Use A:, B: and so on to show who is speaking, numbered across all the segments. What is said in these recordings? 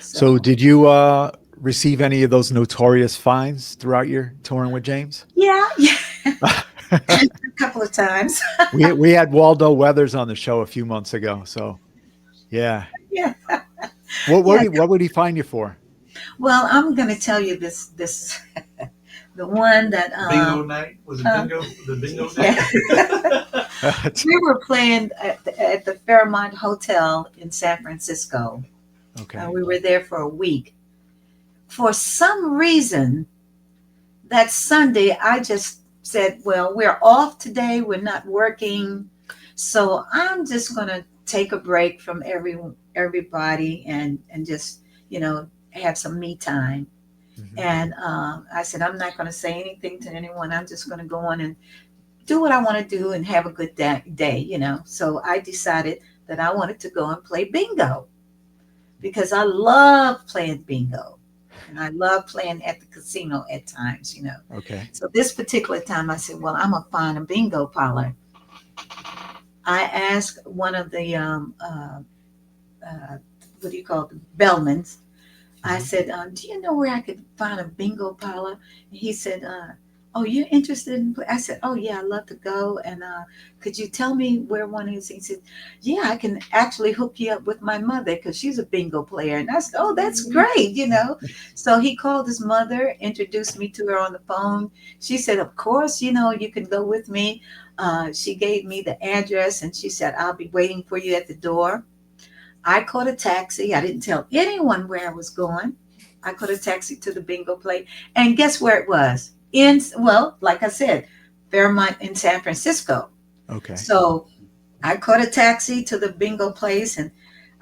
A: So
B: So did you receive any of those notorious fines throughout your touring with James?
A: yeah, yeah, a couple of times.
B: We had Waldo Weathers on the show a few months ago. So yeah.
A: Yeah,
B: What
A: yeah.
B: would he fine you for?
A: Well, I'm going to tell you this the one that
C: Bingo night? Was it
A: uh,
C: bingo? The bingo
A: yeah.
C: night?
A: We were playing at the Fairmont Hotel in San Francisco.
B: Okay.
A: We were there for a week. For some reason, that Sunday, I just said, "Well, we're off today. We're not working, so I'm just going to take a break from everybody and just have some me time."
B: Mhm.
A: And I said, "I'm not going to say anything to anyone. I'm just going to go on and do what I want to do and have a good day. So I decided that I wanted to go and play bingo because I love playing bingo. And I love playing at the casino at times.
B: Okay.
A: So this particular time I said, well, I'm going to find a bingo parlor. I asked one of the, what do you call it, the bellmans. I
B: Mhm.
A: said, do you know where I could find a bingo parlor? And he said, oh, you're interested I said, oh yeah, I'd love to go. And could you tell me where one is? He said, yeah, I can actually hook you up with my mother because she's a bingo player. And I said, oh, that's great. So he called his mother, introduced me to her on the phone. She said, of course, you can go with me. She gave me the address and she said, I'll be waiting for you at the door. I caught a taxi. I didn't tell anyone where I was going. I caught a taxi to the bingo place. And guess where it was? Well, like I said, Fairmont in San Francisco.
B: Okay.
A: So I caught a taxi to the bingo place and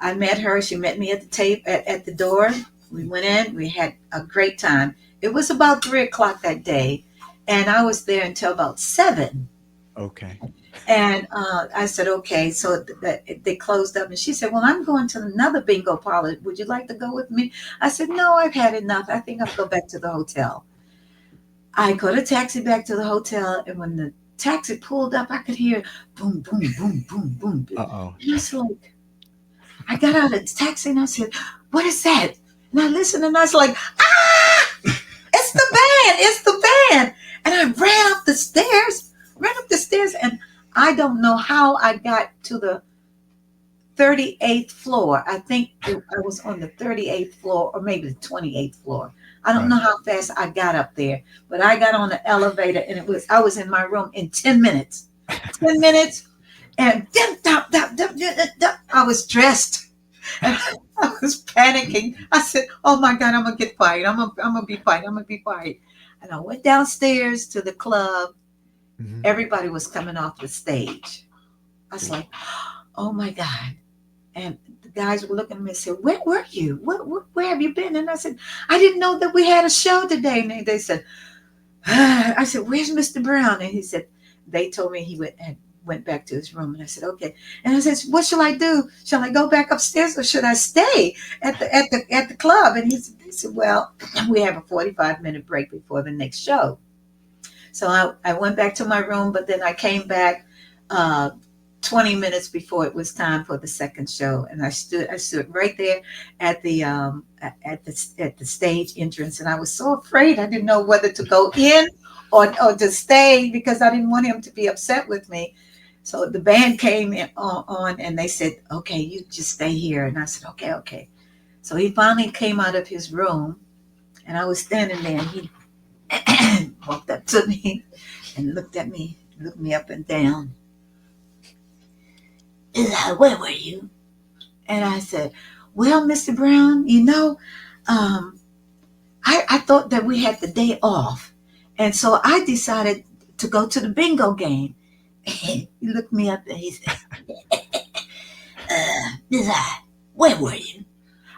A: I met her. She met me at the at the door. We went in. We had a great time. It was about 3 o'clock that day. And I was there until about 7.
B: Okay.
A: And I said, okay. So they closed up, and she said, well, I'm going to another bingo parlor. Would you like to go with me? I said, no, I've had enough. I think I'll go back to the hotel. I got a taxi back to the hotel, and when the taxi pulled up, I could hear boom, boom, boom, boom, boom.
B: Uh-oh.
A: And I was like, I got out of the taxi and I said, what is that? And I listened and I was like, ah, it's the band, it's the band. And I ran up the stairs, and I don't know how I got to the 38th floor. I think I was on the 38th floor or maybe the 28th floor. I don't know
B: Right.
A: how fast I got up there, but I got on the elevator and I was in my room in 10 minutes. 10 minutes and I was dressed and I was panicking. I said, "Oh my God, I'm gonna get fired. I'm gonna be fired. I'm gonna be fired." And I went downstairs to the club.
B: Mhm.
A: Everybody was coming off the stage. I was like, "Oh my God." And the guys were looking at me and said, "Where were you? Where have you been?" And I said, "I didn't know that we had a show today." And they said, I said, "Where's Mr. Brown?" And he said, they told me went back to his room. And I said, "Okay." And I said, "What shall I do? Shall I go back upstairs or should I stay at the club?" And he said, "Well, we have a 45-minute break before the next show." So I went back to my room, but then I came back uh, 20 minutes before it was time for the second show, and I stood right there at the stage entrance, and I was so afraid. I didn't know whether to go in or to stay because I didn't want him to be upset with me. So the band came on and they said, "Okay, you just stay here." And I said, "Okay, okay." So he finally came out of his room, and I was standing there, and he walked up to me and looked me up and down. He said, "Where were you?" And I said, "Well, Mr. Brown, um, I thought that we had the day off. And so I decided to go to the bingo game." He looked me up and he said, Miss I, where were you?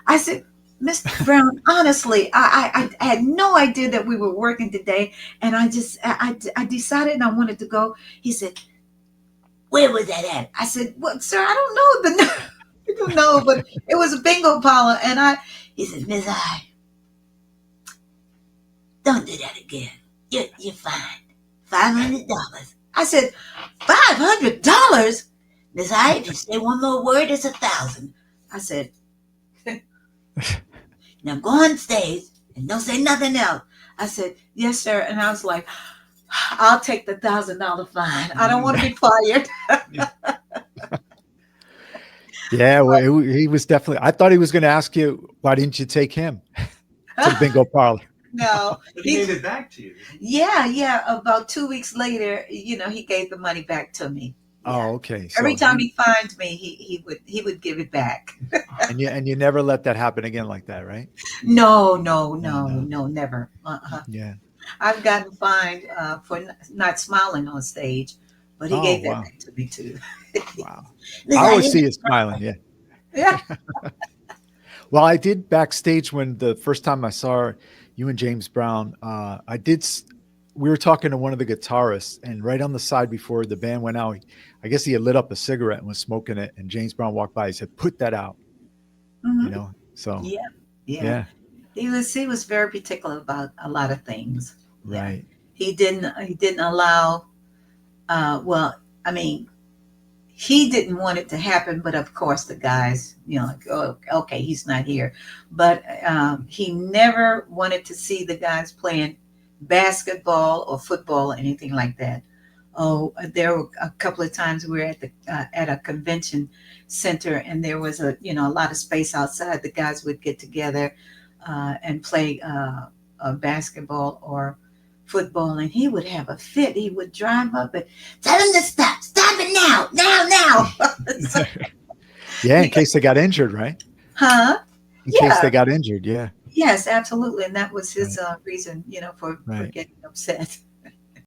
A: I said, "Mr. Brown, honestly, I had no idea that we were working today. And I decided and I wanted to go." He said, "Where was that at?" I said, "Well, sir, I don't know the I don't know, but it was a bingo parlor." He said, "Miss I, don't do that again. You're fined $500. I said, $500? Miss I, if you say one more word, it's 1,000. I said, Now go on stage and don't say nothing else. I said, yes, sir. And I was like, I'll take the $1,000 fine. I don't want to be fired.
B: Yeah, well, he was definitely. I thought he was going to ask you, why didn't you take him to the bingo parlor?
A: No.
C: But he gave it back to you.
A: Yeah. About 2 weeks later, he gave the money back to me. Yeah.
B: Oh, okay.
A: Every
B: So
A: time he fined me, he would give it back.
B: and you never let that happen again like that, right?
A: No,
B: No.
A: never.
B: Yeah.
A: I've gotten fined for not smiling on stage, but he
B: Oh,
A: gave that
B: wow.
A: back to me too.
B: Wow.
A: Look,
B: I
A: I
B: always see
A: didn't-
B: you smiling. Yeah.
A: Yeah.
B: Well, I did backstage when the first time I saw you and James Brown. We were talking to one of the guitarists, and right on the side before the band went out, I guess he had lit up a cigarette and was smoking it. And James Brown walked by. He said, "Put that out."
A: Hmm.
B: So
A: Yeah. Yeah.
B: yeah,
A: He was very particular about a lot of things. Yeah.
B: right.
A: He didn't allow. Well, I mean, he didn't want it to happen, but of course the guys, like, oh, okay, he's not here. But he never wanted to see the guys playing basketball or football or anything like that. Oh, there were a couple of times we were at a convention center, and there was a lot of space outside. The guys would get together and play basketball or football, and he would have a fit. He would drive up and tell him to stop it now.
B: Yeah, in case they got injured, right?
A: Huh?
B: In case
A: Yeah.
B: they got injured, yeah.
A: Yes, absolutely. And that was his
B: Right.
A: reason, for
B: Right.
A: getting upset.